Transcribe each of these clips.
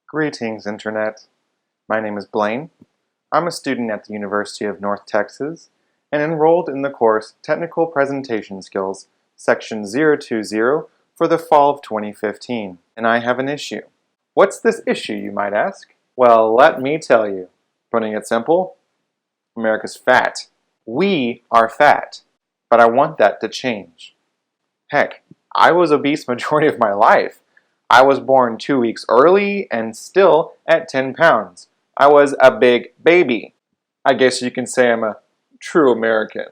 Greetings, Internet. My name is Blaine. I'm a student at the University of North Texas and enrolled in the course Technical Presentation Skills, Section 020 for the fall of 2015, and I have an issue. What's this issue, you might ask? Well, let me tell you. Putting it simple, America's fat. We are fat, but I want that to change. Heck, I was obese majority of my life. I was born 2 weeks early and still at 10 pounds. I was a big baby. I guess you can say I'm a true American.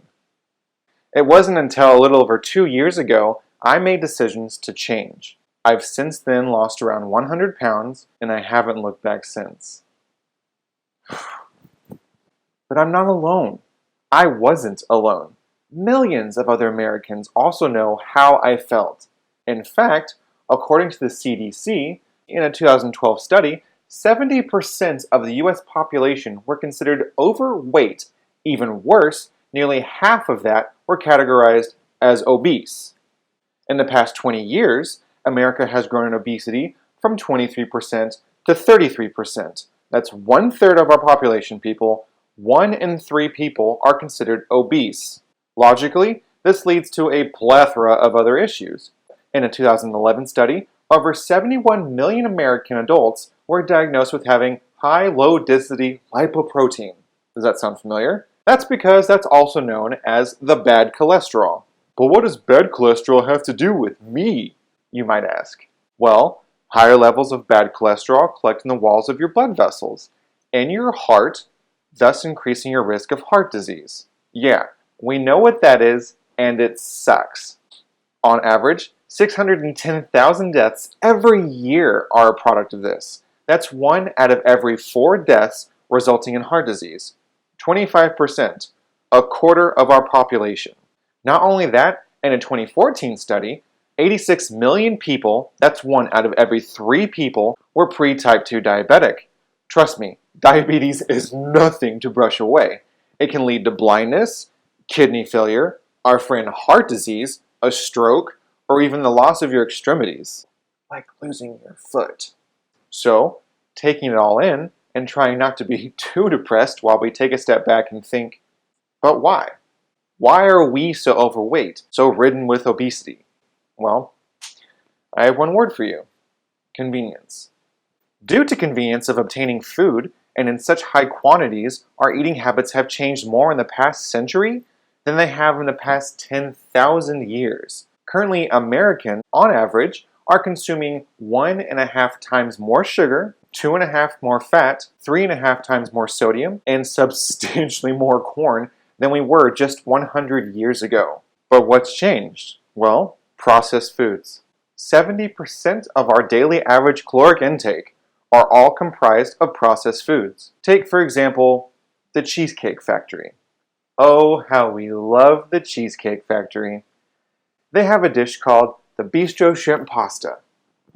It wasn't until a little over 2 years ago I made decisions to change. I've since then lost around 100 pounds and I haven't looked back since. But I'm not alone. I wasn't alone. Millions of other Americans also know how I felt. In fact, according to the CDC, in a 2012 study, 70% of the US population were considered overweight. Even worse, nearly half of that were categorized as obese. In the past 20 years, America has grown in obesity from 23% to 33%. That's 1/3 of our population, people. 1 in 3 people are considered obese. Logically, this leads to a plethora of other issues. In a 2011 study, over 71 million American adults were diagnosed with having high low-density lipoprotein. Does that sound familiar? That's because that's also known as the bad cholesterol. But what does bad cholesterol have to do with me, you might ask? Well, higher levels of bad cholesterol collect in the walls of your blood vessels and your heart, thus increasing your risk of heart disease. Yeah, we know what that is, and it sucks. On average, 610,000 deaths every year are a product of this. That's 1 out of every 4 deaths resulting in heart disease. 25%, a quarter of our population. Not only that, in a 2014 study, 86 million people, that's 1 out of every 3 people, were pre-type 2 diabetic. Trust me, diabetes is nothing to brush away. It can lead to blindness, kidney failure, our friend heart disease, a stroke, or even the loss of your extremities, like losing your foot. So, taking it all in and trying not to be too depressed while we take a step back and think, but why? Why are we so overweight, so ridden with obesity? Well, I have one word for you: convenience. Due to convenience of obtaining food and in such high quantities, our eating habits have changed more in the past century than they have in the past 10,000 years. Currently, Americans, on average, are consuming 1.5 times more sugar, 2.5 more fat, 3.5 times more sodium, and substantially more corn than we were just 100 years ago. But what's changed? Well, processed foods. 70% of our daily average caloric intake are all comprised of processed foods. Take, for example, the Cheesecake Factory. Oh, how we love the Cheesecake Factory. They have a dish called the Bistro Shrimp Pasta.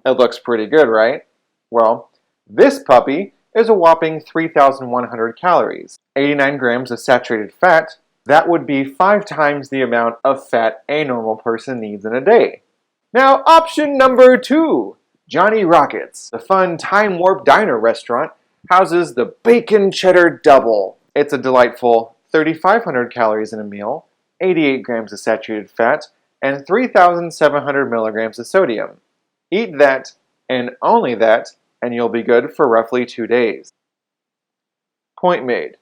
It looks pretty good, right? Well, this puppy is a whopping 3,100 calories, 89 grams of saturated fat. That would be 5 times the amount of fat a normal person needs in a day. Now, option number 2, Johnny Rockets. The fun Time Warp Diner restaurant houses the Bacon Cheddar Double. It's a delightful 3,500 calories in a meal, 88 grams of saturated fat, and 3,700 milligrams of sodium. Eat that, and only that, and you'll be good for roughly 2 days. Point made.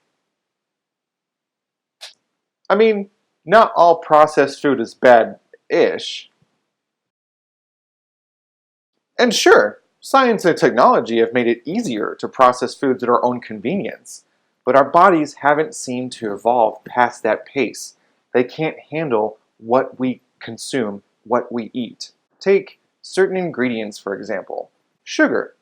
I mean, not all processed food is bad-ish. And sure, science and technology have made it easier to process foods at our own convenience, but our bodies haven't seemed to evolve past that pace. They can't handle what we consume, what we eat. Take certain ingredients, for example. Sugar.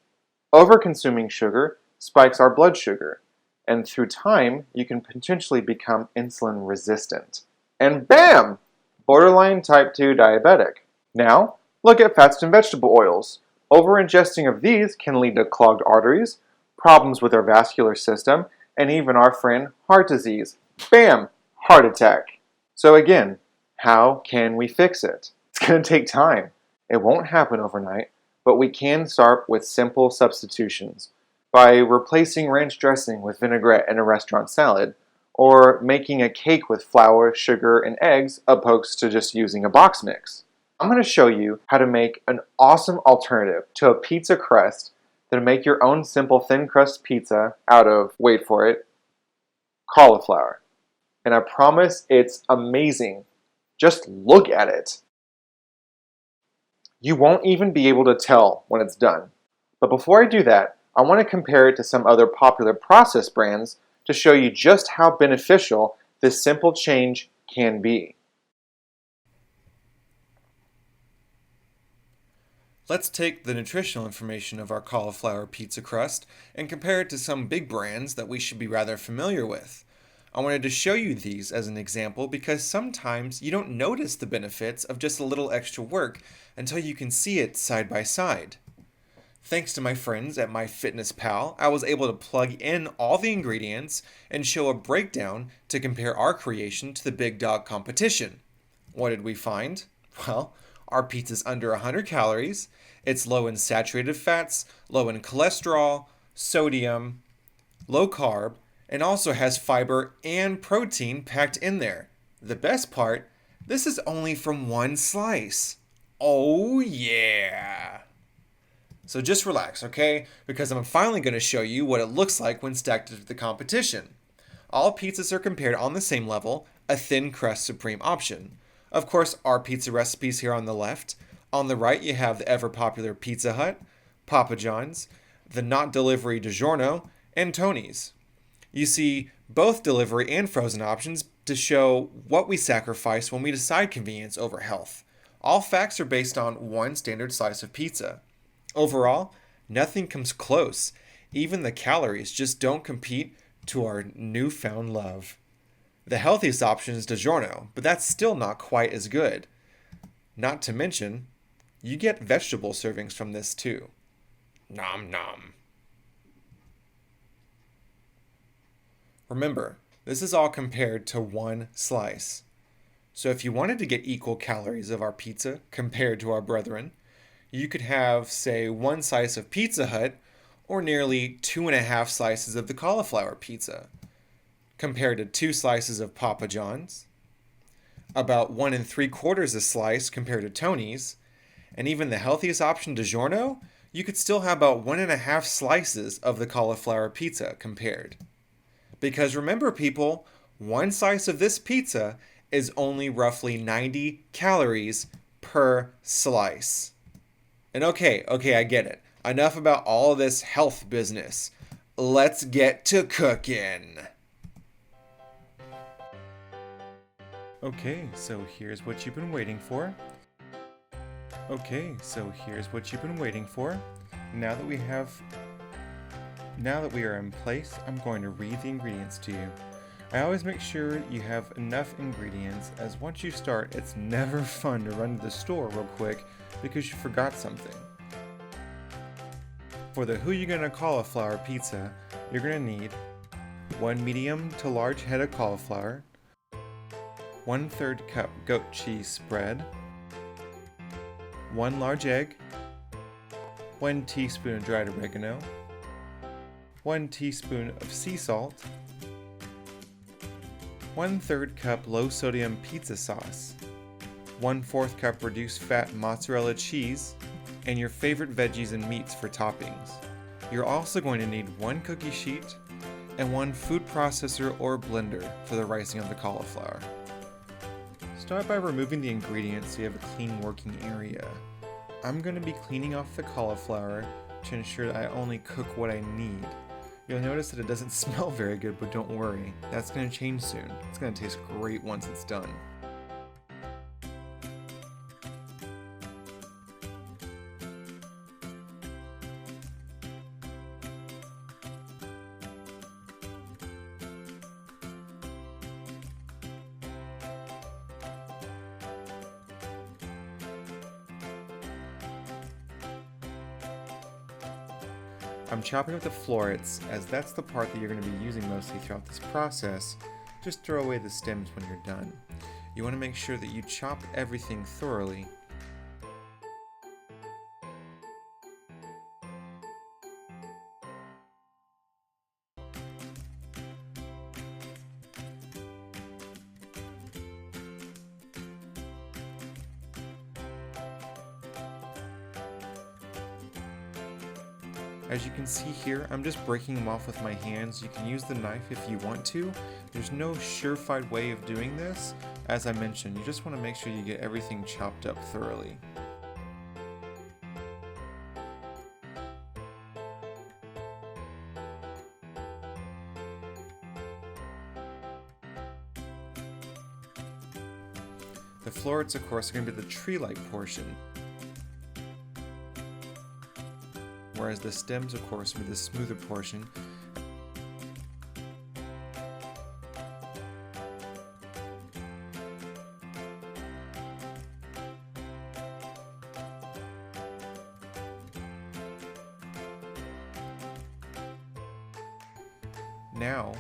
Over-consuming sugar spikes our blood sugar, and through time, you can potentially become insulin resistant. And bam! Borderline type 2 diabetic. Now, look at fats and vegetable oils. Over-ingesting of these can lead to clogged arteries, problems with our vascular system, and even our friend heart disease. Bam! Heart attack. So again, how can we fix it? It's going to take time. It won't happen overnight, but we can start with simple substitutions by replacing ranch dressing with vinaigrette in a restaurant salad, or making a cake with flour, sugar, and eggs opposed to just using a box mix. I'm going to show you how to make an awesome alternative to a pizza crust to make your own simple thin crust pizza out of, wait for it, cauliflower. And I promise it's amazing. Just look at it. You won't even be able to tell when it's done. But before I do that, I want to compare it to some other popular processed brands to show you just how beneficial this simple change can be. Let's take the nutritional information of our cauliflower pizza crust and compare it to some big brands that we should be rather familiar with. I wanted to show you these as an example because sometimes you don't notice the benefits of just a little extra work until you can see it side by side. Thanks to my friends at MyFitnessPal, I was able to plug in all the ingredients and show a breakdown to compare our creation to the big dog competition. What did we find? Well, our pizza's under 100 calories, it's low in saturated fats, low in cholesterol, sodium, low carb, and also has fiber and protein packed in there. The best part, this is only from one slice. Oh yeah! So just relax, okay? Because I'm finally going to show you what it looks like when stacked to the competition. All pizzas are compared on the same level, a thin crust supreme option. Of course, our pizza recipes here on the left. On the right, you have the ever-popular Pizza Hut, Papa John's, the Not Delivery DiGiorno, and Tony's. You see both delivery and frozen options to show what we sacrifice when we decide convenience over health. All facts are based on one standard slice of pizza. Overall, nothing comes close. Even the calories just don't compete to our newfound love. The healthiest option is DiGiorno, but that's still not quite as good. Not to mention, you get vegetable servings from this too. Nom nom. Remember, this is all compared to one slice. So if you wanted to get equal calories of our pizza compared to our brethren, you could have, say, one slice of Pizza Hut or nearly 2.5 slices of the cauliflower pizza, compared to 2 slices of Papa John's, about 1 3/4 a slice compared to Tony's, and even the healthiest option, DiGiorno, you could still have about 1.5 slices of the cauliflower pizza compared. Because remember, people, one slice of this pizza is only roughly 90 calories per slice. And okay, I get it. Enough about all of this health business. Let's get to cooking. Okay, so here's what you've been waiting for. Now that we are in place, I'm going to read the ingredients to you. I always make sure you have enough ingredients, as once you start, it's never fun to run to the store real quick because you forgot something. For the Who You Gonna Cauliflower pizza, you're gonna need 1 medium to large head of cauliflower, 1/3 cup goat cheese spread, 1 large egg, 1 teaspoon of dried oregano, 1 teaspoon of sea salt, 1/3 cup low sodium pizza sauce, 1/4 cup reduced fat mozzarella cheese, and your favorite veggies and meats for toppings. You're also going to need 1 cookie sheet and 1 food processor or blender for the ricing of the cauliflower. Start by removing the ingredients so you have a clean working area. I'm going to be cleaning off the cauliflower to ensure that I only cook what I need. You'll notice that it doesn't smell very good, but don't worry, that's going to change soon. It's going to taste great once it's done. I'm chopping up the florets, as that's the part that you're going to be using mostly throughout this process. Just throw away the stems when you're done. You want to make sure that you chop everything thoroughly. As you can see here, I'm just breaking them off with my hands. You can use the knife if you want to. There's no surefire way of doing this. As I mentioned, you just want to make sure you get everything chopped up thoroughly. The florets, of course, are going to be the tree-like portion, whereas the stems, of course, will be the smoother portion. Now,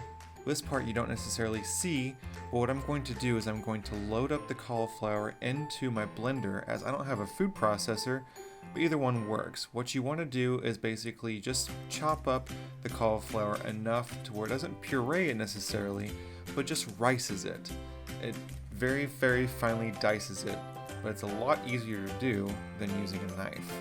this part you don't necessarily see, but what I'm going to do is I'm going to load up the cauliflower into my blender, as I don't have a food processor, but either one works. What you want to do is basically just chop up the cauliflower enough to where it doesn't puree it necessarily, but just rices it. It very, very finely dices it, but it's a lot easier to do than using a knife.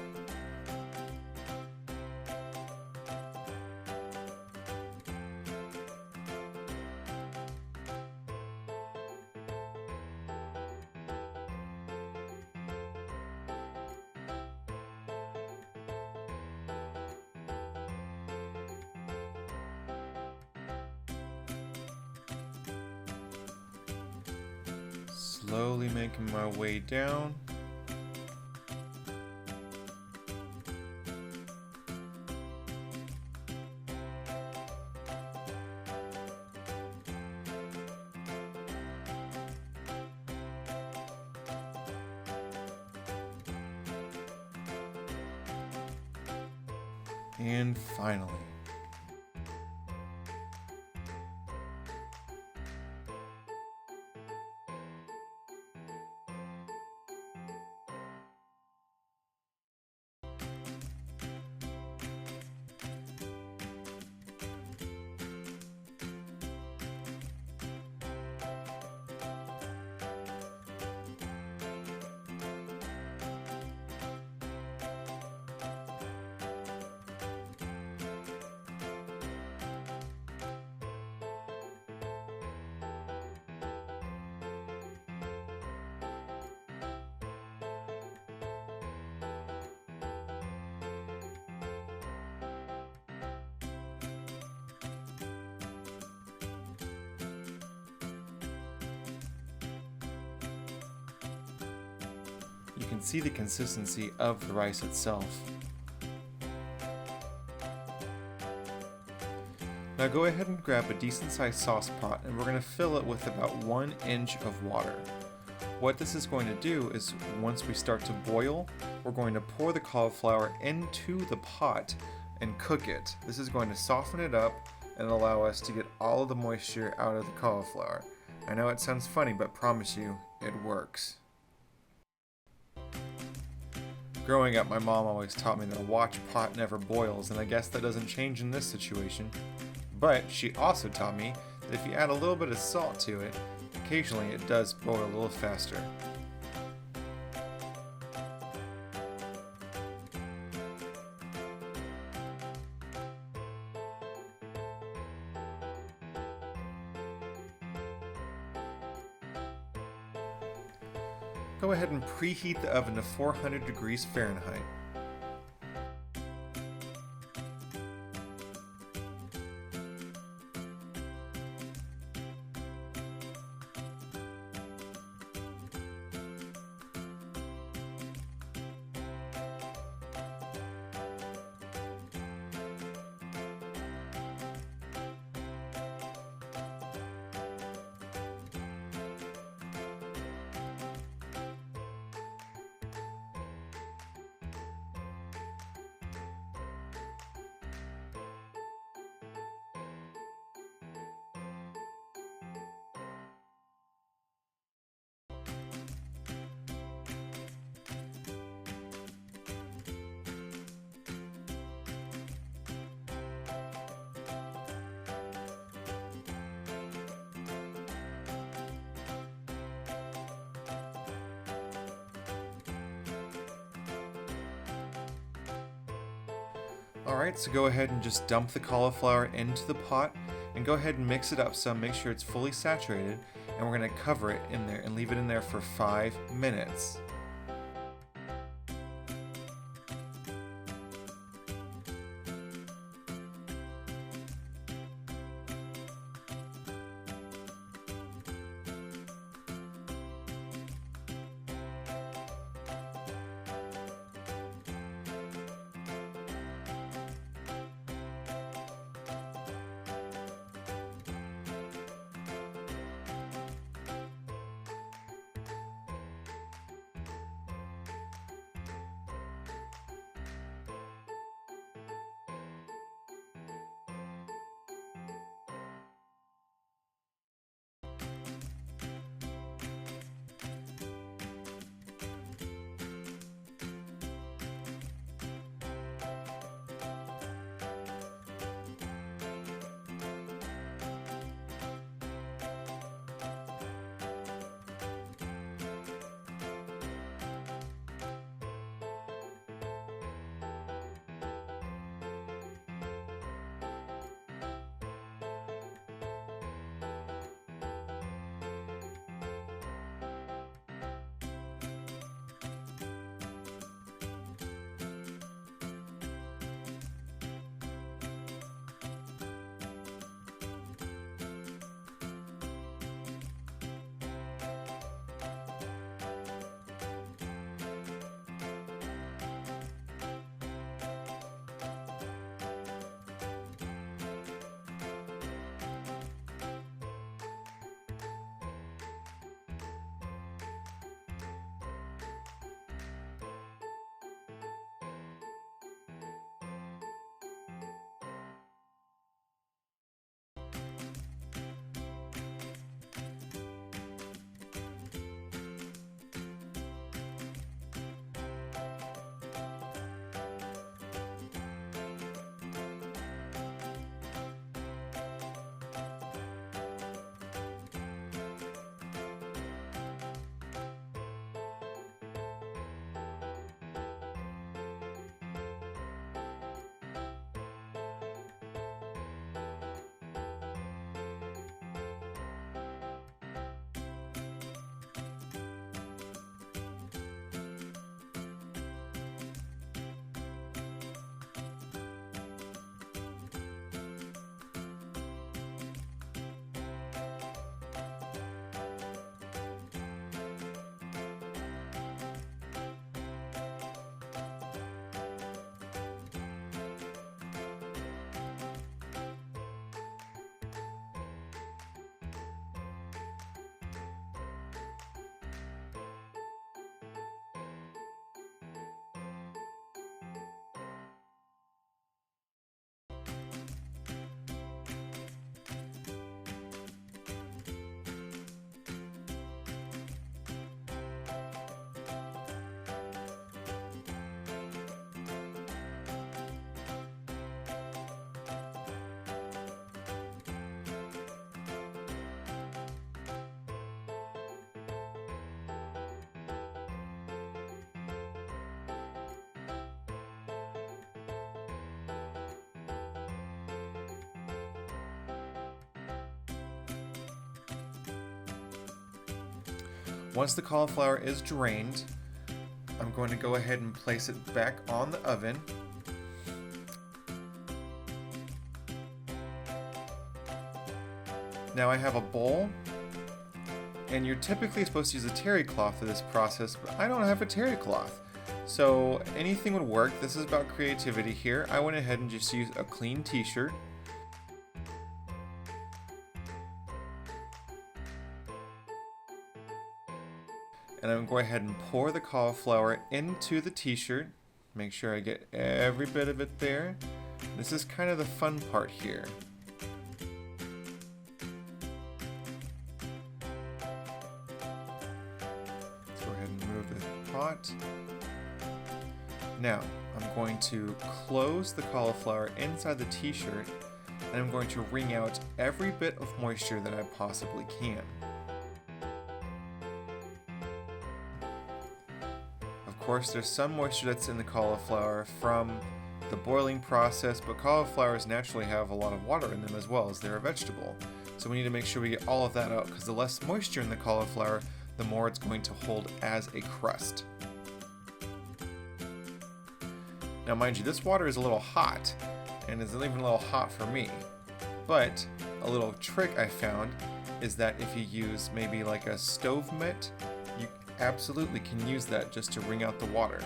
Slowly making my way down. And finally. You can see the consistency of the rice itself. Now go ahead and grab a decent sized sauce pot, and we're going to fill it with about 1 inch of water. What this is going to do is, once we start to boil, we're going to pour the cauliflower into the pot and cook it. This is going to soften it up and allow us to get all of the moisture out of the cauliflower. I know it sounds funny, but promise you, it works. Growing up, my mom always taught me that a watch pot never boils, and I guess that doesn't change in this situation. But she also taught me that if you add a little bit of salt to it, occasionally it does boil a little faster. Go ahead and preheat the oven to 400 degrees Fahrenheit. Alright, so go ahead and just dump the cauliflower into the pot and go ahead and mix it up some, make sure it's fully saturated, and we're going to cover it in there and leave it in there for 5 minutes. Once the cauliflower is drained, I'm going to go ahead and place it back on the oven. Now I have a bowl, and you're typically supposed to use a terry cloth for this process, but I don't have a terry cloth. So anything would work. This is about creativity here. I went ahead and just used a clean t-shirt. And I'm going to go ahead and pour the cauliflower into the t-shirt. Make sure I get every bit of it there. This is kind of the fun part here. Let's go ahead and remove the pot. Now, I'm going to close the cauliflower inside the t-shirt, and I'm going to wring out every bit of moisture that I possibly can. Of course, there's some moisture that's in the cauliflower from the boiling process, but cauliflowers naturally have a lot of water in them as well, as they're a vegetable. So we need to make sure we get all of that out, because the less moisture in the cauliflower, the more it's going to hold as a crust. Now mind you, this water is a little hot, and it's even a little hot for me. But a little trick I found is that if you use maybe like a stove mitt, you absolutely can use that just to wring out the water.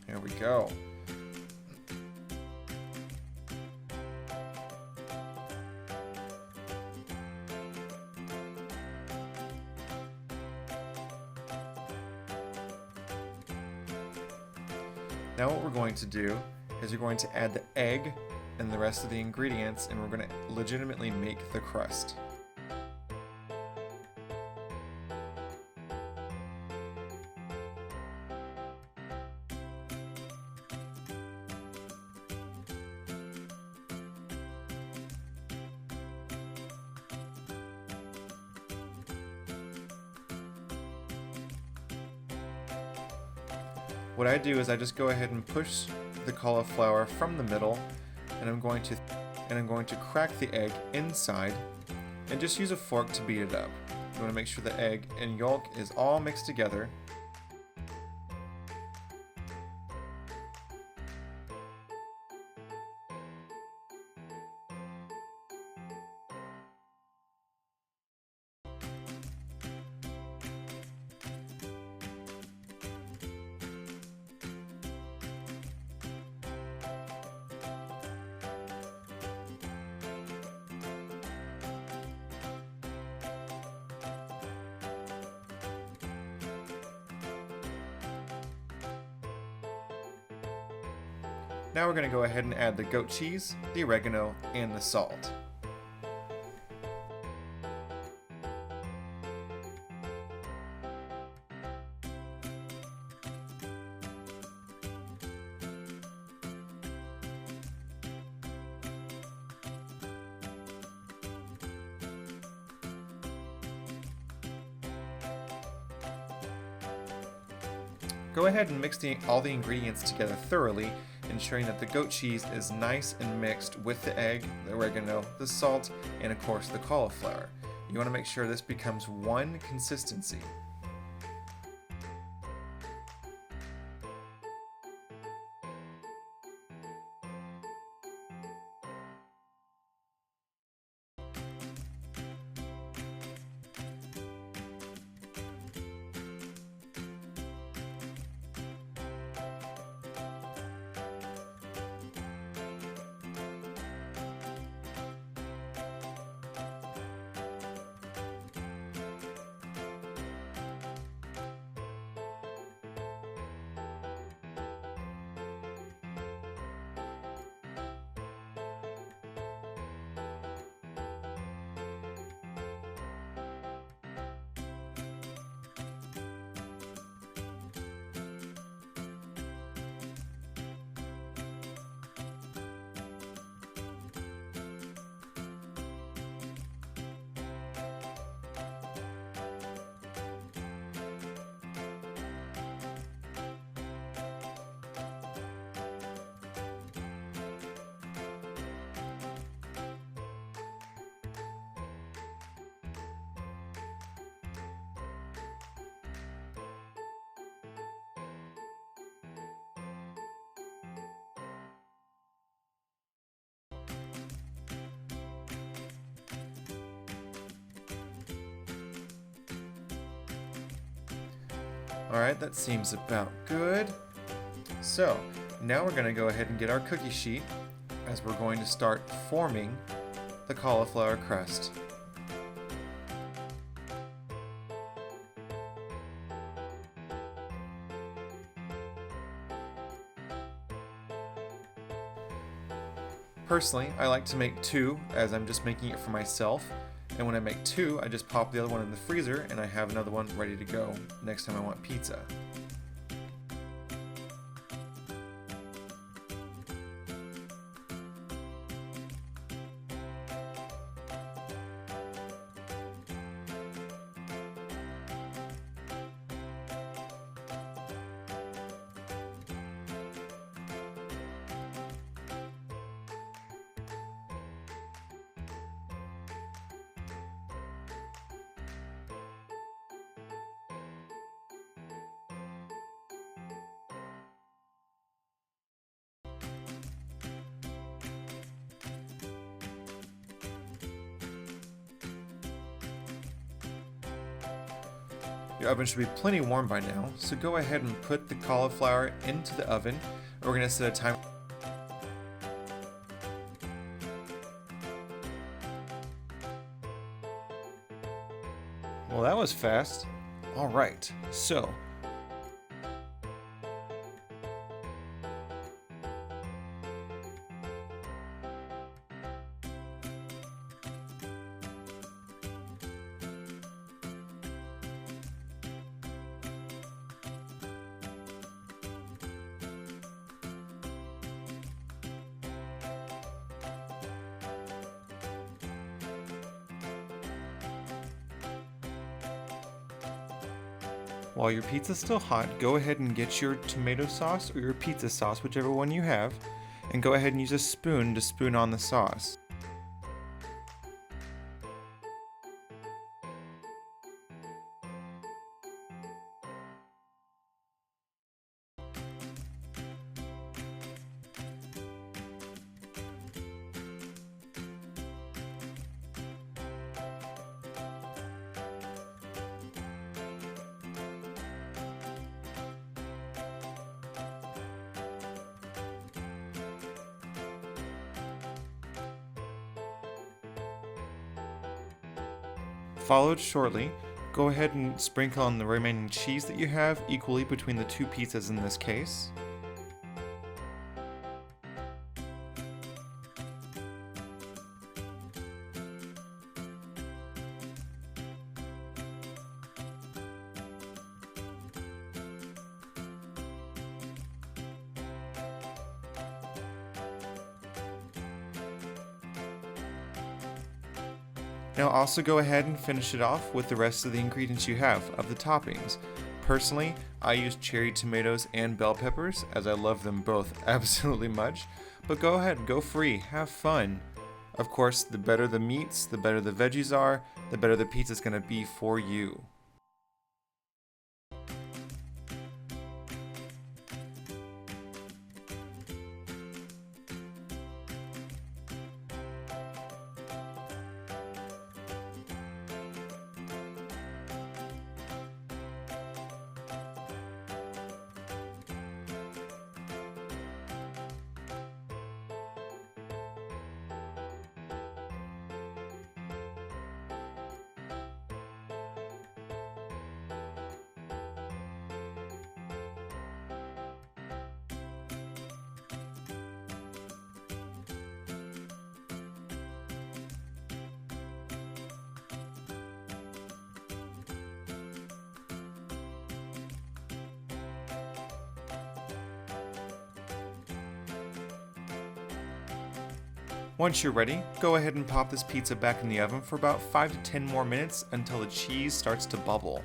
There we go. Now what we're going to do is we're going to add the egg and the rest of the ingredients, and we're going to legitimately make the crust. What I do is I just go ahead and push the cauliflower from the middle, and I'm going to crack the egg inside and just use a fork to beat it up. You want to make sure the egg and yolk is all mixed together. Now we're going to go ahead and add the goat cheese, the oregano, and the salt. Go ahead and mix all the ingredients together thoroughly, ensuring that the goat cheese is nice and mixed with the egg, the oregano, the salt, and of course the cauliflower. You want to make sure this becomes one consistency. Alright, that seems about good. So, now we're going to go ahead and get our cookie sheet, as we're going to start forming the cauliflower crust. Personally, I like to make two, as I'm just making it for myself. And when I make two, I just pop the other one in the freezer, and I have another one ready to go next time I want pizza. Your oven should be plenty warm by now, so go ahead and put the cauliflower into the oven. We're going to set a timer. Well, that was fast. Alright, so while your pizza's still hot, go ahead and get your tomato sauce or your pizza sauce, whichever one you have, and go ahead and use a spoon to spoon on the sauce. Followed shortly, go ahead and sprinkle on the remaining cheese that you have equally between the two pizzas in this case. Now also go ahead and finish it off with the rest of the ingredients you have of the toppings. Personally, I use cherry tomatoes and bell peppers as I love them both absolutely much, but go ahead, go free, have fun. Of course, the better the meats, the better the veggies are, the better the pizza's gonna be for you. Once you're ready, go ahead and pop this pizza back in the oven for about 5 to 10 more minutes until the cheese starts to bubble.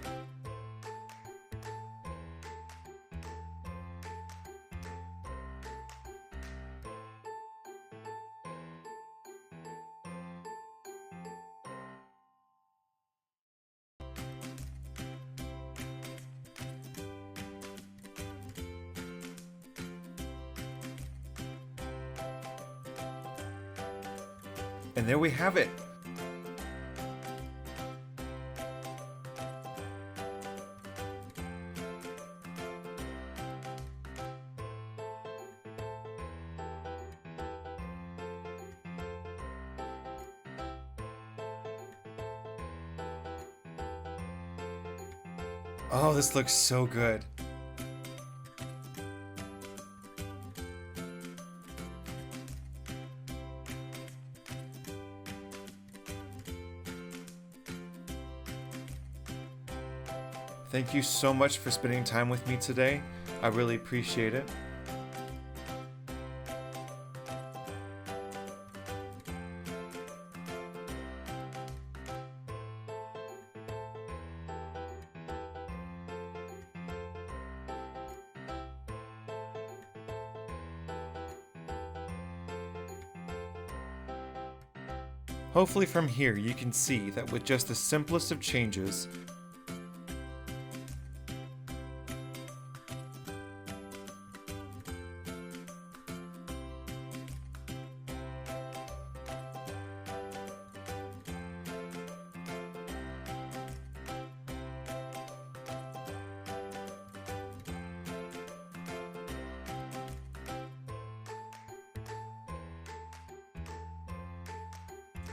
And there we have it! Oh, this looks so good. Thank you so much for spending time with me today. I really appreciate it. Hopefully from here you can see that with just the simplest of changes,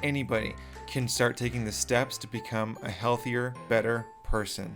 anybody can start taking the steps to become a healthier, better person.